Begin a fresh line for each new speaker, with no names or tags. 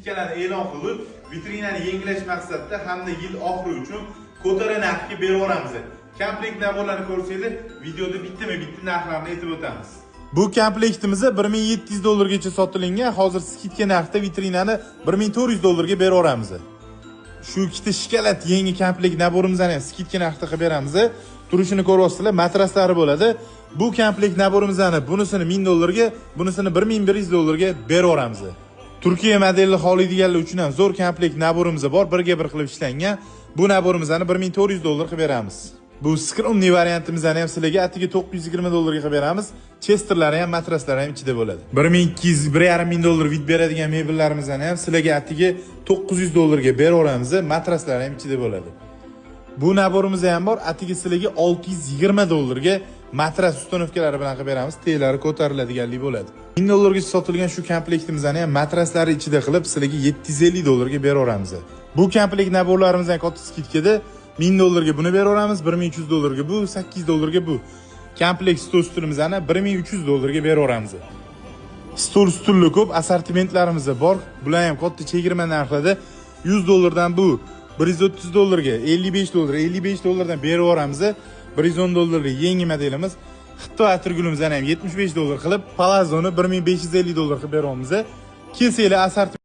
skidkalarni e'lon qilib, vitrinani yangilash maqsadida hamda yil oxiri uchun ko'tara narxga berib yuboramiz. Komplekt naborlarni ko'rsanglar, videoda bitta narxlarni aytib o'tamiz. Bu komplektimiz $1700 sotilingan. Hozir skidka narxda vitrinani $1400 berib yuboramiz. Shu ikkita shikalat yangi komplekt naborimizni ham skidka narxda qilib beramiz. Turishini ko'ryapsizlar, matraslari bo'ladi. Bu komplekt naborimizni bunisini $1000 ga, bunisini $1100 ga berib yuboramiz. Turkiya modelini xohlaydiganlar uchun ham zo'r komplekt naborimiz bor, birga bir qilib ishlangan. Bu naborimizni $1400 qilib beramiz. Bu skromniy variantimizni ham sizlarga atiga $920 ga qilib beramiz. Chesterlari ham, matraslari ham ichida bo'ladi. $1200-$1500 vid beradigan mebellarimizni ham sizlarga atiga $900 ga berib yuboramiz. Matraslari ham ichida bo'ladi. Bu naborimiz ham bor, atiga sizlarga $620 ga matras uстановkalari bilan qilib beramiz. Telari ko'tariladiganlik bo'ladi. $1000 ga sotilgan shu komplektimizni ham matraslari ichida qilib sizlarga $750 ga berib yuboramiz. Bu komplekt naborlarimizdan katta skidkada $1000 ga buni berib yuboramiz, $1300 ga bu, $800 ga bu. Komplekt stol stulimizni $1300 ga berib yuboramiz. Stol stulli ko'p assortimentlarimiz bor. Bular ham katta chegirma narxlarda $100 dan bu $130 ga, $55 dan berib yuboramiz. $110 ga yangi modelimiz. Xitoy atirgulimizdan ham $75 qilib, Palazoni $1550 qilib beryapmiz. Kelsanglar assortiment